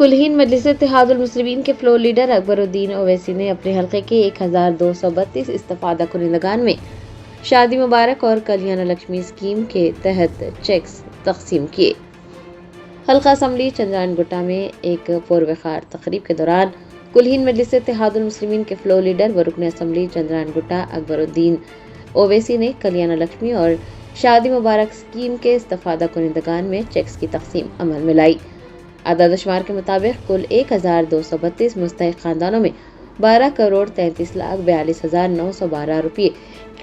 कुलहीन मजलिस इत्तेहादुल मुस्लिमीन के floor leader Akbaruddin Owaisi ने अपने हल्के के 1232 इस्तेफादा कुनिंदगान में शादी मुबारक और कल्याण लक्ष्मी स्कीम के तहत चेक्स तकसीम किए। हल्का असम्बली चंद्रायन गुट्टा में एक पुरवकार तकरीब के दौरान कुलहीन मजलिस इत्तेहादुल मुस्लिमीन के फ्लोर लीडर व रुकन असम्बली चंद्रायन गुट्टा अकबरुद्दीन ओवैसी ने कल्याण लक्ष्मी और शादी मुबारक स्कीम के इस्तेफादा कुनिंदगान में चेक्स की तकसीम अमल में लाई। आदाद शुमार के मुताबिक कुल 1232 मुस्तहिक खानदानों में 12,33,42,912 रुपये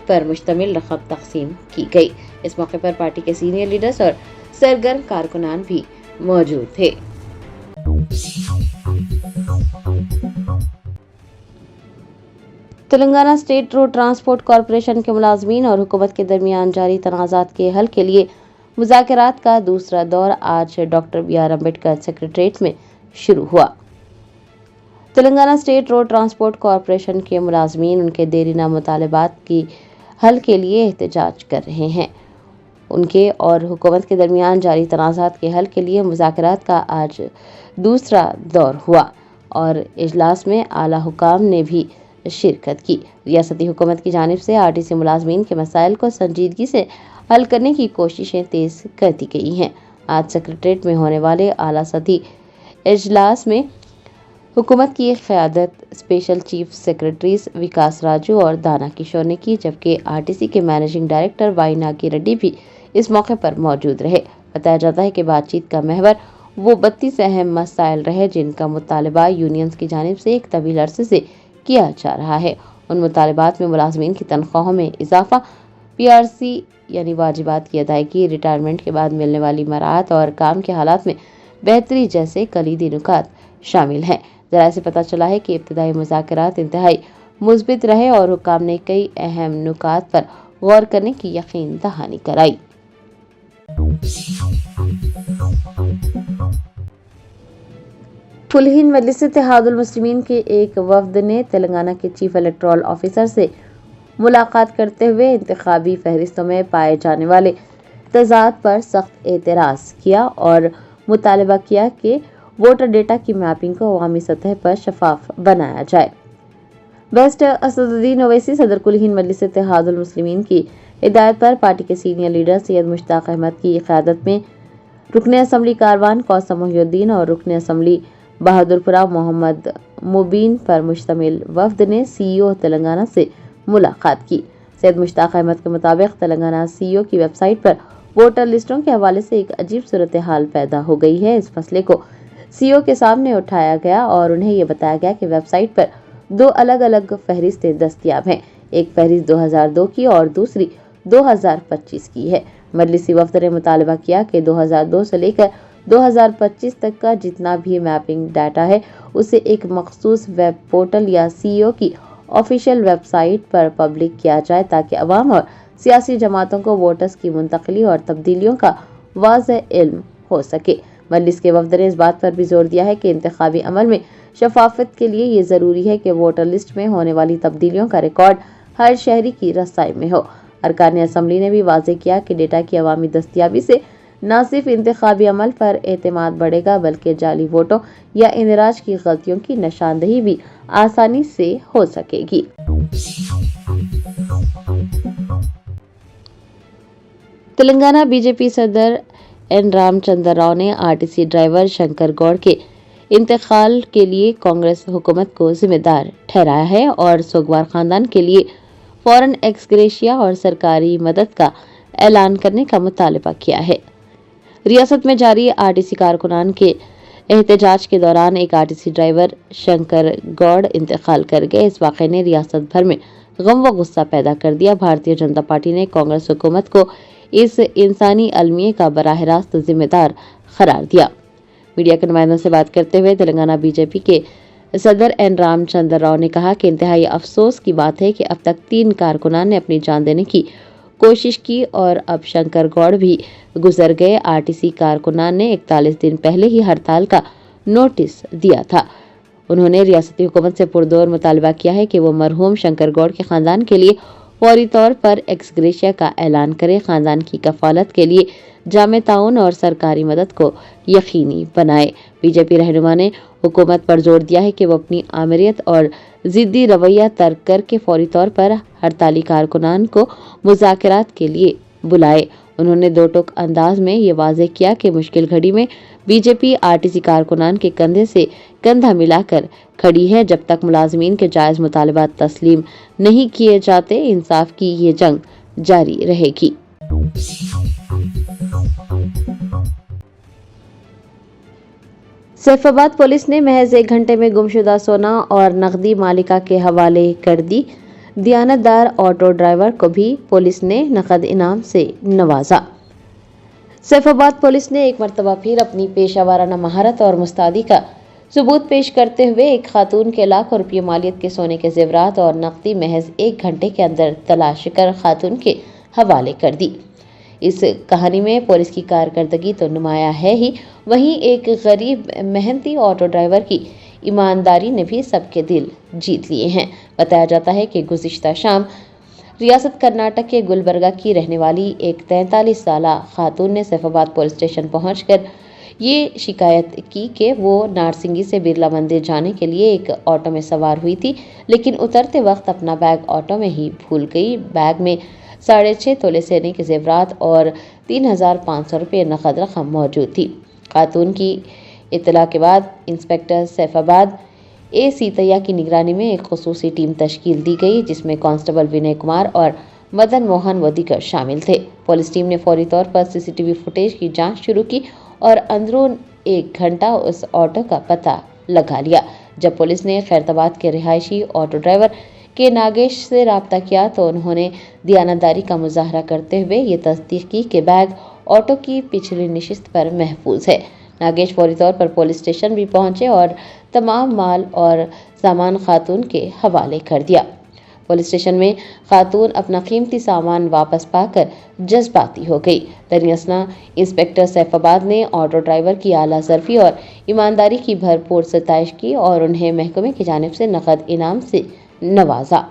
पर मुश्तमिल रकम तकसीम की गई। इस मौके पर पार्टी के सीनियर लीडर्स और सरगर्म कारकुनान भी मौजूद थे। Telangana state road transport corporation के मुलाजमीन और हुकूमत के दरमियान जारी तनाज़ात के हल के लिए मुज़ाकरात का दूसरा दौर आज डॉक्टर BR अम्बेडकर सेक्रेटेरिएट में शुरू हुआ। Telangana state road transport corporation के मुलाजमीन उनके देरीना मुतालबात की हल के लिए एहतजाज कर रहे हैं। उनके और हुकूमत के दरमियान जारी तनाज़ात के हल के लिए मुज़ाकरात का आज दूसरा दौर हुआ और इजलास में आला हुकाम ने भी शिरकत की। रियासती हुकूमत की जानिब से RTC मुलाजमीन के मसाइल को संजीदगी से हल करने की कोशिशें तेज कर दी गई हैं। आज सेक्रेटेरिएट में होने वाले आला सतही इजलास में हुकूमत की क़यादत special chief secretaries Vikas Raju और दाना किशोर ने की, जबकि RTC के managing director Y Nagi Reddy भी इस मौके पर मौजूद रहे। बताया जाता है कि बातचीत का महवर वो 32 अहम मसाइल रहे जिनका मुतालबा यूनियंस की जानिब से एक तवील अरसे से किया जा रहा है। उन मुतालबात में मुलाजमीन की तनख्वाहों में इजाफा, PRC यानी वाजिबात की अदायगी, रिटायरमेंट के बाद मिलने वाली मराहत और काम के हालात में बेहतरी जैसे कलीदी नुकात शामिल हैं। ज़राए से पता चला है कि इब्तिदाई मुज़ाकरात इंतहाई मुस्बित रहे और हुक्काम ने कई अहम नुकात पर गौर करने की यकीन दहानी कराई। कुलहीन मजलिस इत्तेहादुल मुस्लिमीन के एक वफ्द ने तेलंगाना के चीफ इलेक्टोरल ऑफिसर से मुलाकात करते हुए इंतखाबी फहरिस्तों में पाए जाने वाले तजाद पर सख्त एतराज़ किया और मुतालबा किया कि वोटर डेटा की मैपिंग को अवामी सतह पर शफाफ बनाया जाए। बेस्ट असदुद्दीन ओवैसी सदर कुलहीन मजलिस इत्तेहादुल मुस्लिमीन की हिदायत पर पार्टी के सीनियर लीडर सैयद मुश्ताक अहमद की क़यादत में रुकन असम्बली कारवान कौसम मोहिउद्दीन और रुकन असम्बली बहादुरपुरा मोहम्मद मुबीन पर मुश्तमिल वफ्द ने CEO तेलंगाना से मुलाकात की। सैयद मुश्ताक अहमद के मुताबिक तेलंगाना CEO की वेबसाइट पर वोटर लिस्टों के हवाले से एक अजीब सूरत हाल पैदा हो गई है। इस मसले को CEO के सामने उठाया गया और उन्हें यह बताया गया कि वेबसाइट पर 2 अलग अलग फहरिस्तें दस्तयाब हैं। एक फहरिस्त 2002 की और दूसरी 2025 की है। मजलिसी वफ्द ने मुतालबा किया कि 2002 से लेकर 2025 तक का जितना भी मैपिंग डाटा है उसे एक मखसूस वेब पोर्टल या CEO की ऑफिशियल वेबसाइट पर पब्लिक किया जाए ताकि अवाम और सियासी जमातों को वोटर्स की मुंतकली और तब्दीलियों का वाज़ेह इल्म हो सके। मजलिस के वफ्द ने इस बात पर भी जोर दिया है कि इंतखाबी अमल में शफाफत के लिए ये ज़रूरी है कि वोटर लिस्ट में होने वाली तब्दीलियों का रिकॉर्ड हर शहरी की रसाई में हो। अरकान असम्बली ने भी वाज़ेह किया कि डेटा की अवामी दस्तयाबी से न सिर्फ इंतखाबी अमल पर एतमाद बढ़ेगा बल्कि जाली वोटों या इंदराज की गलतियों की निशानदही भी आसानी से हो सकेगी। तेलंगाना BJP सदर N रामचंद्र राव ने RTC ड्राइवर शंकर गौड़ के इंतकाल के लिए कांग्रेस हुकूमत को जिम्मेदार ठहराया है और सोगवार खानदान के लिए फौरन एक्स ग्रेशिया और सरकारी मदद का ऐलान करने का मुतालबा किया है। रियासत में जारी RTC कारकुनान के एहतजाज के दौरान एक RTC ड्राइवर शंकर गौड़ इंतकाल कर गए। इस वाक़े ने रियासत भर में गम व गुस्सा पैदा कर दिया। भारतीय जनता पार्टी ने कांग्रेस हुकूमत को इस इंसानी अलमिये का बराह रास्त जिम्मेदार करार दिया। मीडिया के नुमाइंदों से बात करते हुए तेलंगाना BJP के सदर N रामचंद्र राव ने कहा कि इंतहाई अफसोस की बात है कि अब तक 3 कारकुनान ने अपनी जान देने की कोशिश की और अब शंकर गौड़ भी गुजर गए। RTC कारकुनान ने 41 दिन पहले ही हड़ताल का नोटिस दिया था। उन्होंने रियासती हुकूमत से पुरजोर मुतालबा किया है कि वो मरहूम शंकर गौड़ के खानदान के लिए फौरी तौर पर एक्स ग्रेशिया का ऐलान करे। खानदान की कफालत के लिए जामे ताउन और सरकारी मदद को यकीनी बनाए। बीजेपी रहनुमा ने हुकूमत पर जोर दिया है कि वो अपनी आमरीत और जिद्दी रवैया तर्क करके फौरी तौर पर हड़ताली कारकुनान को मुज़ाकरात के लिए बुलाए। उन्होंने दो टोक अंदाज में ये वाज़ेह किया कि मुश्किल घड़ी में बीजेपी आरटीसी कारकुनान के कंधे से कंधा मिलाकर खड़ी है। जब तक मुलाजमीन के जायज मुतालबात तस्लीम नहीं किए जाते, इंसाफ की ये जंग जारी रहेगी। सैफाबाद पुलिस ने महज 1 घंटे में गुमशुदा सोना और नकदी मालिका के हवाले कर दी। दियानतदार ऑटो ड्राइवर को भी पुलिस ने नकद इनाम से नवाजा। सैफाबाद पुलिस ने एक मरतबा फिर अपनी पेशा वाराना महारत और मुस्तैदी का सबूत पेश करते हुए एक खातून के लाखों रुपये मालियत के सोने के जेवरात और नकदी महज 1 घंटे के अंदर तलाश कर खातून के हवाले कर दी। इस कहानी में पुलिस की कारकर्दगी तो नुमाया है ही, वहीं एक गरीब मेहनती ऑटो ड्राइवर की ईमानदारी ने भी सबके दिल जीत लिए हैं। बताया जाता है कि गुज़िश्ता शाम रियासत कर्नाटक के गुलबर्गा की रहने वाली एक 43 साला खातून ने सैफाबाद पुलिस स्टेशन पहुंचकर ये शिकायत की कि वो नारसिंगी से बिरला मंदिर जाने के लिए एक ऑटो में सवार हुई थी, लेकिन उतरते वक्त अपना बैग ऑटो में ही भूल गई। बैग में 6.5 तोले सोने के जेवरात और 3,500 रुपये नकद रकम मौजूद थी। खातून की इत्तला के बाद इंस्पेक्टर सैफाबाद ए सीतैया की निगरानी में एक खुसूसी टीम तश्कील दी गई, जिसमें कांस्टेबल विनय कुमार और मदन मोहन व दीगर शामिल थे। पुलिस टीम ने फौरी तौर पर सीसीटीवी फुटेज की जांच शुरू की और अंदरून 1 घंटा उस ऑटो का पता लगा लिया। जब पुलिस ने खैरताबाद के रिहायशी ऑटो ड्राइवर के नागेश से राब्ता किया तो उन्होंने दियानतदारी का मुजाहरा करते हुए ये तस्दीक की कि बैग ऑटो की पिछली नशिस्त पर महफूज है। नागेश फौरी तौर पर पुलिस स्टेशन भी पहुंचे और तमाम माल और सामान खातून के हवाले कर दिया। पुलिस स्टेशन में खातून अपना कीमती सामान वापस पाकर जज्बाती हो गई। दरअसल इंस्पेक्टर सैफाबाद ने ऑटो ड्राइवर की आला ज़र्फी और ईमानदारी की भरपूर सताइश की और उन्हें महकमे की जानिब से नकद इनाम से नवाजा।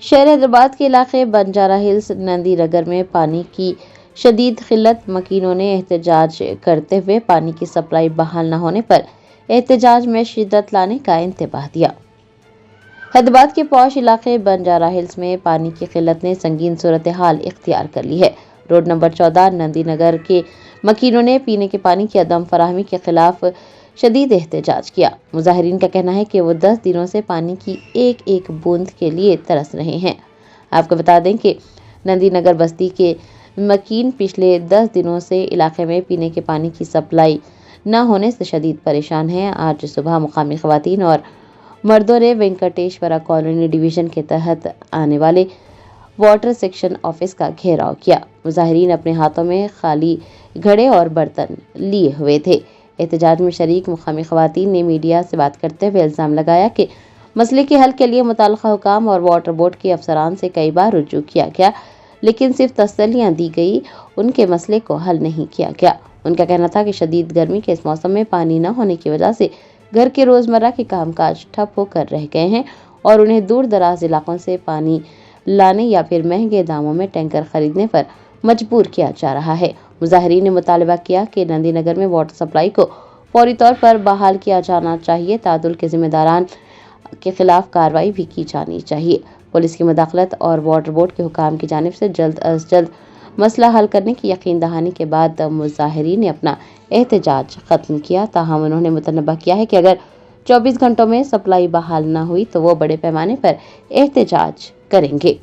शहर हैदराबाद के इलाके बंजारा हिल्स नंदी नगर में पानी की शदीद किल्लत, मकीनों ने एहतजाज करते हुए पानी की सप्लाई बहाल न होने पर एहतजाज में शिद्दत लाने का इंतबाह दिया। हैदराबाद के पौश इलाके बंजारा हिल्स में पानी की किल्लत ने संगीन सूरत हाल इख्तियार कर ली है। रोड नंबर 14 नंदी नगर के मकीनों ने पीने के पानी की अदम फराहमी के खिलाफ शदीद एहतजाज किया। मुजाहिरीन का कहना है कि वो 10 दिनों से पानी की एक एक बूंद के लिए तरस रहे हैं। आपको बता दें कि नंदी नगर बस्ती के मकीन पिछले 10 दिनों से इलाके में पीने के पानी की सप्लाई न होने से शदीद परेशान हैं। आज सुबह मुकामी खवातीन और मर्दों ने वेंकटेश्वरा कॉलोनी डिवीजन के तहत आने वाले वाटर सेक्शन ऑफिस का घेराव किया। मुजाहिरीन अपने हाथों में खाली घड़े और बर्तन लिए हुए थे। एहतजाज में शरीक मुकामी खवातीन ने मीडिया से बात करते हुए इल्ज़ाम लगाया कि मसले के हल के लिए मुताल्लिका हुकाम और वाटर बोर्ड के अफसरान से कई बार रुजू किया गया, लेकिन सिर्फ तसल्लियां दी गई, उनके मसले को हल नहीं किया गया। उनका कहना था कि शदीद गर्मी के इस मौसम में पानी न होने की वजह से घर के रोज़मर्रा के कामकाज ठप होकर रह गए हैं और उन्हें दूर दराज इलाकों से पानी लाने या फिर महंगे दामों में टैंकर खरीदने पर मजबूर किया जा रहा है। मुजाहिरीन ने मुतालबा किया कि नंदी नगर में वाटर सप्लाई को फौरी तौर पर बहाल किया जाना चाहिए। तादुल के जिम्मेदारान के खिलाफ कार्रवाई भी की जानी चाहिए। पुलिस की मुदाखलत और वाटर बोर्ड के हुकाम की जानिब से जल्द अज जल्द मसला हल करने की यकीन दहानी के बाद मुजाहिरीन ने अपना एहतजाज खत्म किया। ताहम उन्होंने मुतनबा किया है कि अगर 24 घंटों में सप्लाई बहाल न हुई तो वो बड़े पैमाने पर एहतजाज करेंगे।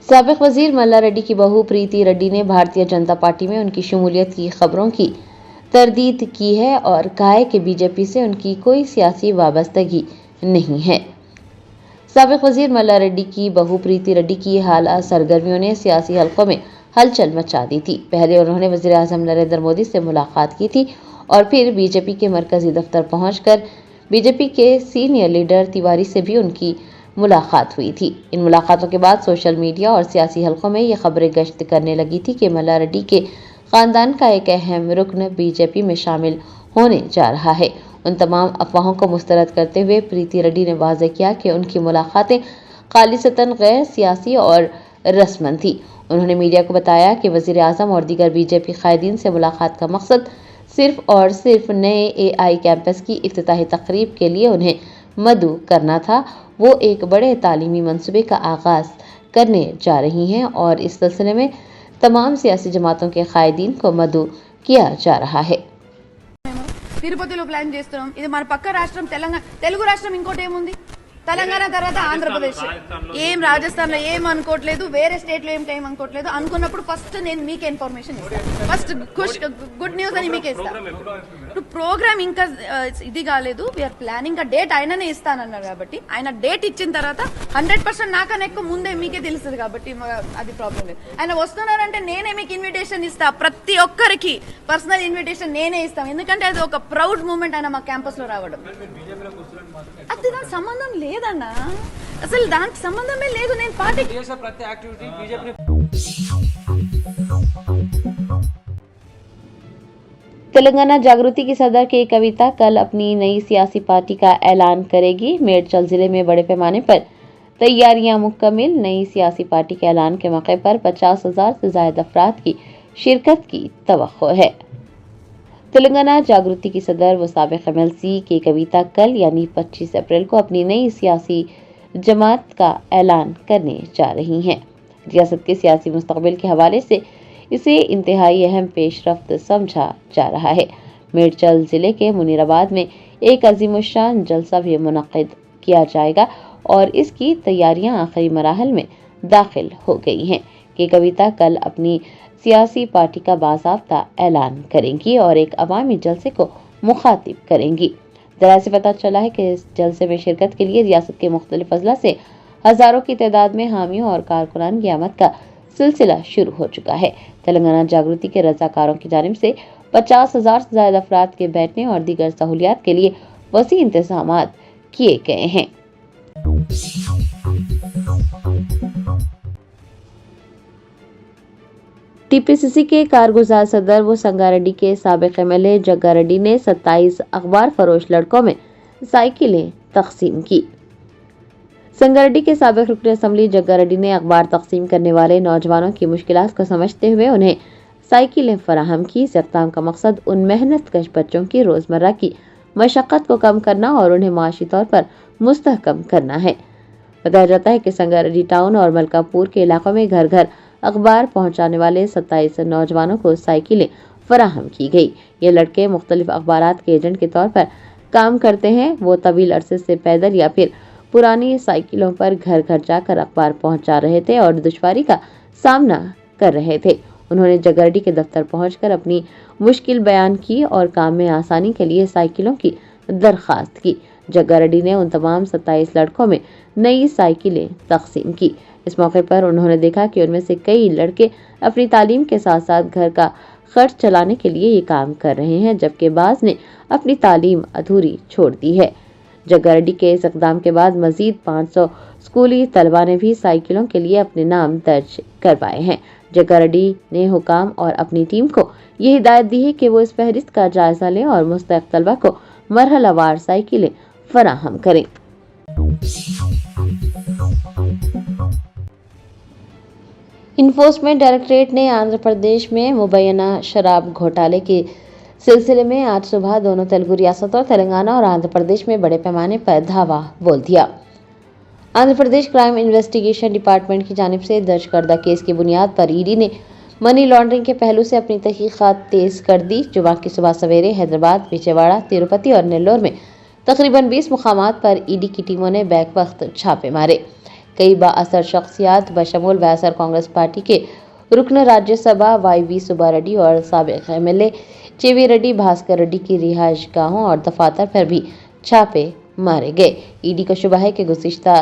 साबिक वजीर मल्ला रेड्डी की बहू प्रीति रेड्डी ने भारतीय जनता पार्टी में उनकी शमूलियत की खबरों की तरदीद की है और कहा है कि बीजेपी से उनकी कोई सियासी वाबस्तगी नहीं है। साबिक वजीर मल्ला रेड्डी की बहू प्रीति रेड्डी की हालिया सरगर्मियों ने सियासी हलकों में हलचल मचा दी थी। पहले उन्होंने वजीर आज़म नरेंद्र मोदी से मुलाकात की थी और फिर बीजेपी के मरकजी दफ्तर पहुंचकर बीजेपी के सीनियर लीडर तिवारी से भी उनकी मुलाकात हुई थी। इन मुलाकातों के बाद सोशल मीडिया और सियासी हलकों में ये खबरें गश्त करने लगी थी कि मल्ला रेड्डी के खानदान का एक अहम रुकन बीजेपी में शामिल होने जा रहा है। ان تمام افواہوں کو مسترد کرتے ہوئے پریتی ریڈی نے واضح کیا کہ ان کی ملاقاتیں خالصتاً غیر سیاسی اور رسمن تھی۔ انہوں نے میڈیا کو بتایا کہ وزیر اعظم اور دیگر بی جے پی قائدین سے ملاقات کا مقصد صرف اور صرف نئے اے آئی کیمپس کی افتتاحی تقریب کے لیے انہیں مدعو کرنا تھا۔ وہ ایک بڑے تعلیمی منصوبے کا آغاز کرنے جا رہی ہیں اور اس سلسلے میں تمام سیاسی جماعتوں کے قائدین کو مدعو کیا جا رہا ہے۔ తిరుపతిలో ప్లాన్ చేస్తున్నాం. ఇది మన పక్క రాష్ట్రం తెలంగాణ, తెలుగు రాష్ట్రం ఇంకోటి ఏముంది? తెలంగాణ తర్వాత ఆంధ్రప్రదేశ్. ఏం రాజస్థాన్ లో ఏం అనుకోవట్లేదు, వేరే స్టేట్ లో ఏం అనుకోవట్లేదు. అనుకున్నప్పుడు ఫస్ట్ నేను మీకే ఇన్ఫర్మేషన్ ఇస్తాను. ఫస్ట్ గుడ్ న్యూస్ అని మీకే ఇస్తాను. ఇప్పుడు ప్రోగ్రామ్ ఇంకా ఇది కాలేదు. వీఆర్ ప్లానింగ్ డేట్ ఆయననే ఇస్తానన్నారు కాబట్టి ఆయన డేట్ ఇచ్చిన తర్వాత 100% నాకన్నా ఎక్కువ ముందే మీకే తెలుస్తుంది కాబట్టి అది ప్రాబ్లం లేదు. ఆయన వస్తున్నారంటే నేనే మీకు ఇన్విటేషన్ ఇస్తా. ప్రతి ఒక్కరికి పర్సనల్ ఇన్విటేషన్ నేనే ఇస్తాను. ఎందుకంటే అది ఒక ప్రౌడ్ మూమెంట్ ఆయన మా క్యాంపస్ లో రావడం. అది దానికి సంబంధం లేదన్నా, అసలు దానికి సంబంధమే లేదు. నేను పార్టీ तेलंगाना जागृति की सदर के कविता कल अपनी नई सियासी पार्टी का ऐलान करेगी। मेडचल जिले में बड़े पैमाने पर तैयारियां मुकम्मल। नई सियासी पार्टी के ऐलान के मौके पर 50,000 से ज्यादा अफराद की शिरकत की तवक्को है। तेलंगाना जागृति की सदर व साबिक MLC के कविता कल यानी 25 अप्रैल को अपनी नई सियासी जमात का ऐलान करने जा रही हैं। रियासत के सियासी मुस्तकबिल के हवाले से इसे इंतहाई अहम पेशरफ्त समझा जा रहा है। मेडचल जिले के मुनीराबाद में एक अजीमुशान जलसा भी मुनक्किद किया जाएगा और इसकी तैयारियां आखिरी मराहल में दाखिल हो गई हैं कि कविता कल अपनी सियासी पार्टी का बाज़ाब्ता ऐलान करेंगी और एक अवामी जलसे को मुखातिब करेंगी। जरा से पता चला है कि इस जलसे में शिरकत के लिए रियासत के मुख्तलिफ अजला से हजारों की तादाद में हामियों और कारकुनान की आमद का सिलसिला शुरू हो चुका है। तेलंगाना जागृति के रजाकारों की जानिब से 50,000 से ज्यादा अफराद के बैठने और दीगर सहूलियात के लिए वसी इंतजामात किए गए हैं। टीपीसीसी के कारगुजार सदर व संगारेड्डी के साबिक MLA जग्गारेड्डी ने 27 अखबार फरोश लड़कों में साइकिलें तकसीम की। संगारेड्डी के साबिक रुकन असम्बली जग्गारेड्डी ने अखबार तकसीम करने वाले नौजवानों की मुश्किलात को समझते हुए उन्हें साइकिलें फराहम की। इस इक़दाम का मकसद उन मेहनत कश बच्चों की रोजमर्रा की मशक्क़त को कम करना और उन्हें माशी तौर पर मुस्तहकम करना है। बताया जाता है कि संगारेड्डी टाउन और मलकापुर के इलाकों में घर घर अखबार पहुंचाने वाले 27 नौजवानों को साइकिलें फराहम की गई। ये लड़के मुख्तलिफ अखबारात के एजेंट के तौर पर काम करते हैं। वो तवील अरसे से पैदल या फिर पुरानी साइकिलों पर घर घर जाकर अखबार पहुंचा रहे थे और दुश्वारी का सामना कर रहे थे। उन्होंने जग्गारेड्डी के दफ्तर पहुंचकर अपनी मुश्किल बयान की और काम में आसानी के लिए साइकिलों की दरख्वास्त की। जग्गारेड्डी ने उन तमाम 27 लड़कों में नई साइकिलें तकसीम की। इस मौके पर उन्होंने देखा कि उनमें से कई लड़के अपनी तालीम के साथ साथ घर का खर्च चलाने के लिए ये काम कर रहे हैं, जबकि बाज़ ने अपनी तालीम अधूरी छोड़ दी है। जग्गारेड्डी के इस इक़दाम के बाद मजीद 500 स्कूली तलबा ने भी साइकिलों के लिए अपने नाम दर्ज करवाए हैं। जग्गारेड्डी ने हुकाम और अपनी टीम को ये हिदायत दी है कि वो इस फहरिस्त का जायजा लें और मुस्तहक तलबा को मरहलावार साइकिलें फराहम करें। इन्फोर्समेंट डायरेक्टरेट ने आंध्र प्रदेश में मुबैना शराब घोटाले के सिलसिले में आज सुबह दोनों तेलुगु रियासतों तेलंगाना और आंध्र प्रदेश में बड़े पैमाने पर धावा बोल दिया। Andhra Pradesh crime investigation department की जानिब से दर्ज करदा केस की बुनियाद पर ईडी ने मनी लॉन्ड्रिंग के पहलू से अपनी तहकीकात तेज कर दी। जुमा की सुबह सवेरे हैदराबाद, विजयवाड़ा, तिरुपति और नेल्लोर में तकरीबन 20 मुकामात पर ईडी की टीमों ने बैक वक्त छापे मारे। कई बाअसर शख्सियात बशमूल वायएसआर कांग्रेस पार्टी के रुकन राज्यसभा YV सुब्बा रेड्डी और साबिक MLA JV रेड्डी, भास्कर रेड्डी की रिहाइश गाहों और दफातर पर भी छापे मारे गए। ईडी को शुबा है कि गुज़िश्ता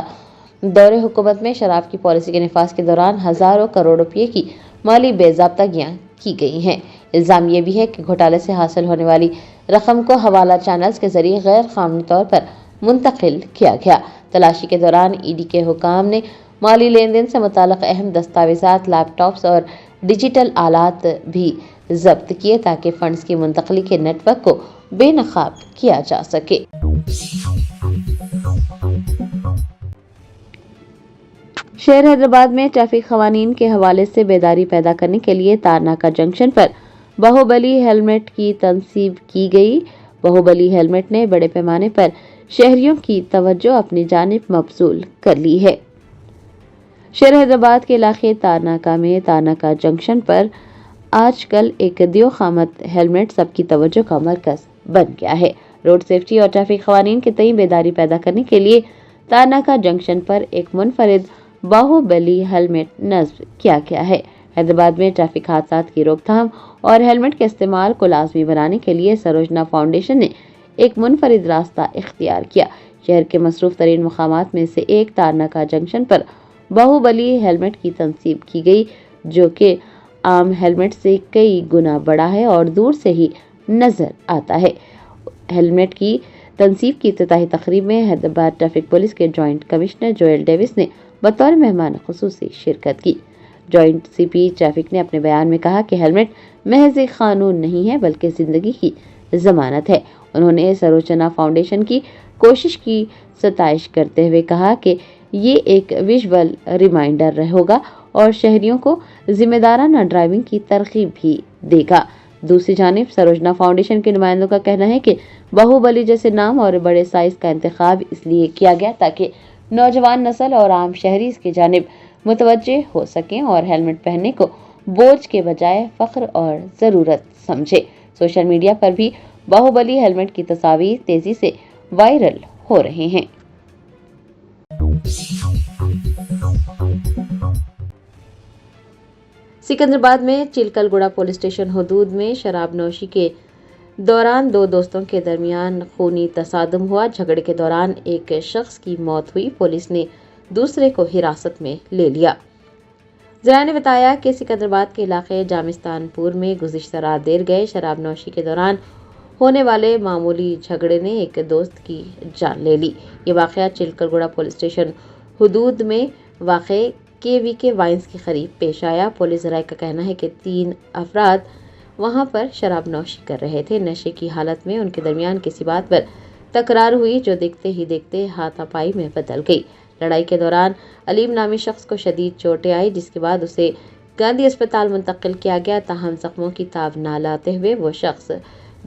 दौरे हुकूमत में शराब की पॉलिसी के निफाज के दौरान हजारों करोड़ रुपये की माली बेज़ाब्तगियां की गई हैं। इल्ज़ाम ये भी है कि घोटाले से हासिल होने वाली रकम को हवाला चैनल्स के जरिए गैर कानूनी तौर पर मुंतकिल किया गया। तलाशी के दौरान ईडी के हुकाम ने माली लेन देन से मुताल्लिक़ अहम दस्तावेज़ात, लैपटॉप्स और डिजिटल आलात भी जब्त किए ताकि फंड्स की मुंतकली के नेटवर्क को बेनकाब किया जा सके। शहर हैदराबाद में ट्रैफिक कवानीन के हवाले से बेदारी पैदा करने के लिए तारनाका जंक्शन पर बाहुबली हेलमेट की तनसीब की गई। बाहुबली हेलमेट ने बड़े पैमाने पर शहरियों की तवज्जो अपनी जानिब मबसूल कर ली है। शहर हैदराबाद के इलाके तारनाका में तारनाका जंक्शन पर आजकल एक दियो खामत हेलमेट सबकी तवज्जो का मरकज बन गया है। रोड सेफ्टी और ट्रैफिक कवानीन के तई बेदारी पैदा करने के लिए तारनाका जंक्शन पर एक मुनफरिद बाहुबली हेलमेट नस्ब किया गया है। हैदराबाद में ट्रैफिक हादसा की रोकथाम और हेलमेट के इस्तेमाल को लाजमी बनाने के लिए सरोजना फाउंडेशन ने एक मुनफरिद रास्ता इख्तियार किया। शहर के मसरूफ तरीन मकामात में से एक तारनाका जंक्शन पर बाहुबली हेलमेट की तनसीब की गई, जो कि आम हेलमेट से कई गुना बड़ा है और दूर से ही नजर आता है। हेलमेट की तनसीब की इफ्तिताही तकरीब में हैदराबाद ट्रैफिक पुलिस के जॉइंट कमिश्नर जोएल डेविस ने बतौर मेहमान खुसूसी शिरकत की। जॉइंट सीपी ट्रैफिक ने अपने बयान में कहा कि हेलमेट महज एक कानून नहीं है बल्कि जिंदगी की जमानत है। उन्होंने सरोजना फाउंडेशन की कोशिश की सताइश करते हुए कहा कि ये एक विजुअल रिमाइंडर होगा और शहरियों को जिम्मेदाराना ड्राइविंग की तरकीब भी देगा। दूसरी जानिब सरोजना फाउंडेशन के नुमाइंदों का कहना है कि बाहुबली जैसे नाम और बड़े साइज का इंतखाब इसलिए किया गया ताकि नौजवान नस्ल और आम शहरी इसकी जानिब मुतवज्जे हो सकें और हेलमेट पहनने को बोझ के बजाय फख्र और ज़रूरत समझे। सोशल मीडिया पर भी बाहुबली हेलमेट की तस्वीर तेजी से वायरल हो रहे हैं। सिकंदराबाद में चिलकलगुड़ा पुलिस स्टेशन हदूद में शराब नोशी के दौरान दो दोस्तों के दरमियान खूनी तसादुम हुआ। झगड़े के दौरान एक शख्स की मौत हुई। पुलिस ने दूसरे को हिरासत में ले लिया। ज़राए ने बताया कि सिकंदराबाद के इलाके जामिस्तानपुर में गुज़िश्ता रात देर गए शराब नोशी के दौरान होने वाले मामूली झगड़े ने एक दोस्त की जान ले ली। ये वाक़या चिलकलगुड़ा पुलिस स्टेशन हदूद में वाक़े KVK वाइन्स के करीब पेश आया। पुलिस ज़राए का कहना है कि 3 अफराद वहां पर शराब नोशी कर रहे थे। नशे की हालत में उनके दरमियान किसी बात पर तकरार हुई जो देखते ही देखते हाथापाई में बदल गई। लड़ाई के दौरान अलीम नामी शख्स को शदीद चोटें आई, जिसके बाद उसे गांधी अस्पताल मुंतकिल किया गया। ताहम जख्मों की ताब ना लाते हुए वो शख्स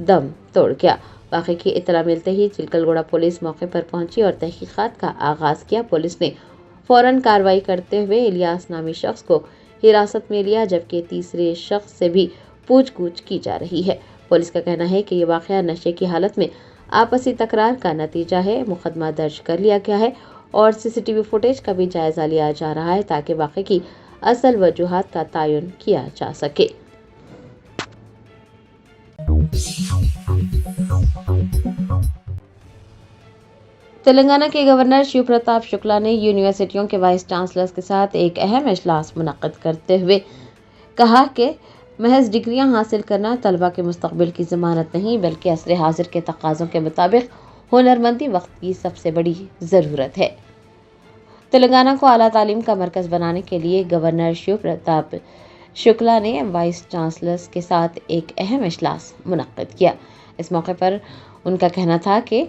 दम तोड़ गया। वाक़े की इत्तला मिलते ही चिलकलगुड़ा पुलिस मौके पर पहुंची और तहकीकात का आगाज किया। पुलिस ने फौरन कार्रवाई करते हुए इलियास नामी शख्स को हिरासत में लिया, जबकि तीसरे शख्स से भी पूछगछ की जा रही है। पुलिस का कहना है कि ये वाक़या नशे की हालत में आपसी तकरार का नतीजा है। मुकदमा दर्ज कर लिया गया है और CCTV फुटेज का भी जायजा लिया जा रहा है ताकि वाक़े की असल वजूहात का तयन किया जा सके। तेलंगाना के गवर्नर शिव प्रताप शुक्ला ने यूनिवर्सिटियों के वाइस चांसलर्स के साथ एक अहम इजलास मुनक्किद करते हुए कहा कि महज डिग्रियां हासिल करना तलबा के मुस्तकबिल की ज़मानत नहीं बल्कि असर हाजिर के तकाज़ों के मुताबिक हुनरमंदी वक्त की सबसे बड़ी ज़रूरत है। तेलंगाना को आला तालीम का मरकज़ बनाने के लिए गवर्नर शिव प्रताप शुक्ला ने वाइस चांसलर्स के साथ एक अहम इजलास मुनक्किद किया। इस मौके पर उनका कहना था कि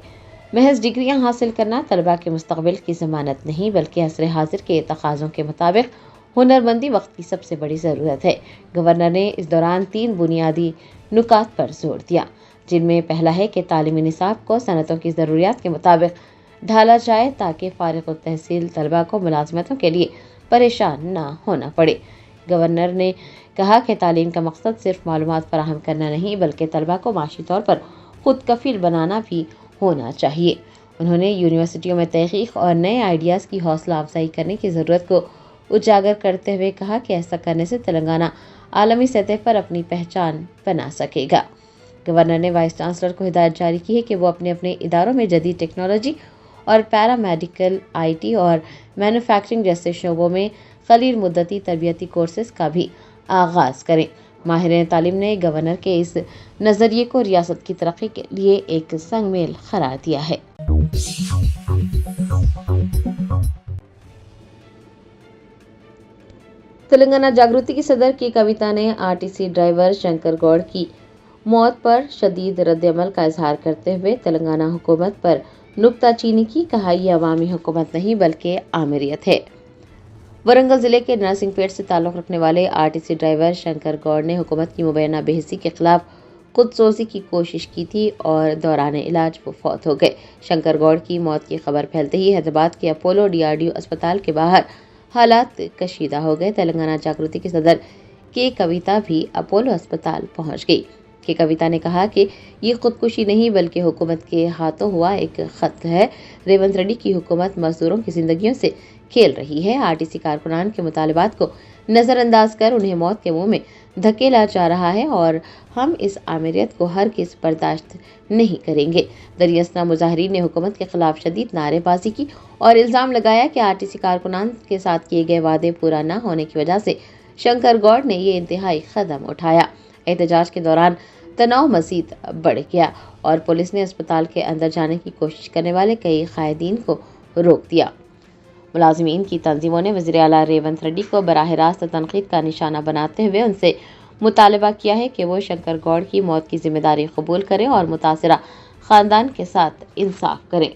महज डिग्रियां हासिल करना तलबा के मुस्तकबिल की ज़मानत नहीं बल्कि असर हाजिर के तकाज़ों के मुताबिक हुनरमंदी वक्त की सबसे बड़ी ज़रूरत है। गवर्नर ने इस दौरान 3 बुनियादी नुकात पर जोर दिया, जिनमें पहला है कि तालीमी निसाब को सनतों की ज़रूरियात के मुताबिक ढाला जाए ताकि फारिग तहसील तलबा को मुलाजमतों के लिए परेशान ना होना पड़े। गवर्नर ने कहा कि तालीम का मकसद सिर्फ मालूमात फराहम करना नहीं बल्कि तलबा को माशी तौर पर खुद कफील बनाना भी होना चाहिए। उन्होंने यूनिवर्सिटियों में तहकीक और नए आइडियाज़ की हौसला अफजाई करने की ज़रूरत को उजागर करते हुए कहा कि ऐसा करने से तेलंगाना आलमी सतह पर अपनी पहचान बना सकेगा। गवर्नर ने वाइस चांसलर को हिदायत जारी की है कि वो अपने अपने इदारों में जदीद टेक्नोलॉजी और पैरामेडिकल, IT और मैन्युफैक्चरिंग जैसे शोबों में कलील मुद्दती तरबियती कोर्सेज का भी आगाज़ करें। माहिर तालीम ने गवर्नर के इस नज़रिए को रियासत की तरक्की के लिए एक संगमेल करार दिया है। तेलंगाना जागृति की सदर की कविता ने आरटीसी ड्राइवर शंकर गौड़ की मौत पर शदीद रद्द-ए-अमल का इजहार करते हुए तेलंगाना हुकूमत पर नुक्ताचीनी की। कहा, यह अवामी हुकूमत नहीं बल्कि आमिरियत है। वरंगल जिले के नरसिंहपेट से ताल्लुक रखने वाले आरटीसी ड्राइवर शंकर गौड़ ने हुकूमत की मुबैना बेहिसी के खिलाफ खुदसोजी की कोशिश की थी और दौरान इलाज वो फौत हो गए। शंकर गौड़ की मौत की खबर फैलते ही हैदराबाद के अपोलो डीआरडीओ अस्पताल के बाहर हालात कशीदा हो गए। तेलंगाना जागृति की सदर के कविता भी अपोलो अस्पताल पहुंच गई। के कविता ने कहा कि ये खुदकुशी नहीं बल्कि हुकूमत के हाथों हुआ एक खत्ल है। रेवंत रेड्डी की हुकूमत मजदूरों की जिंदगियों से खेल रही है। आरटीसी कारकुनान के मुतालबात को नजरअंदाज कर उन्हें मौत के मुंह में धकेला जा रहा है और हम इस आमिरियत को हरगिज़ बर्दाश्त नहीं करेंगे। दरियासना मुजाहिरीन ने हुकूमत के खिलाफ शदीद नारेबाजी की और इल्ज़ाम लगाया कि आरटीसी कारकुनान के साथ किए गए वादे पूरा न होने की वजह से शंकर गौड़ ने ये इंतहाई कदम उठाया। एहतजाज के दौरान तनाव मजीद बढ़ गया और पुलिस ने अस्पताल के अंदर जाने की कोशिश करने वाले कई कायदीन को रोक दिया। मुलाजिमीन की तंजीमों ने वज़ीर आला रेवंत रेड्डी को बराह रास्त तनकीद का निशाना बनाते हुए उनसे मुतालबा किया है कि वो शंकर गौड़ की मौत की जिम्मेदारी कबूल करें और मुतासिरा खानदान के साथ इंसाफ करें।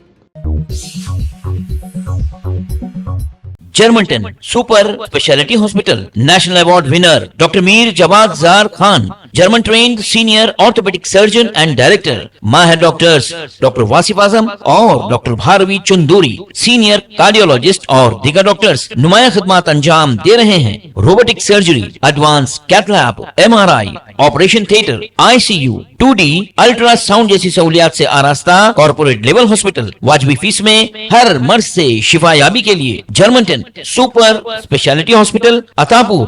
Germanten super speciality hospital national award winner doctor Mir Jawad Zar Khan, German trained senior orthopaedic surgeon and director, माहिर डॉक्टर्स डॉक्टर वासिफ आजम और doctor Bharvi Chanduri, senior cardiologist और दीगर डॉक्टर्स नुमाया खिदमत अंजाम दे रहे हैं। Robotic surgery, advance cath lab, MRI, operation theatre, ICU, 2D ultrasound जैसी सहूलियात से आरास्ता कॉर्पोरेट लेवल हॉस्पिटल। वाजबी फीस में हर मर्ज से शिफायाबी के लिए Germanton super speciality hospital, Attapur.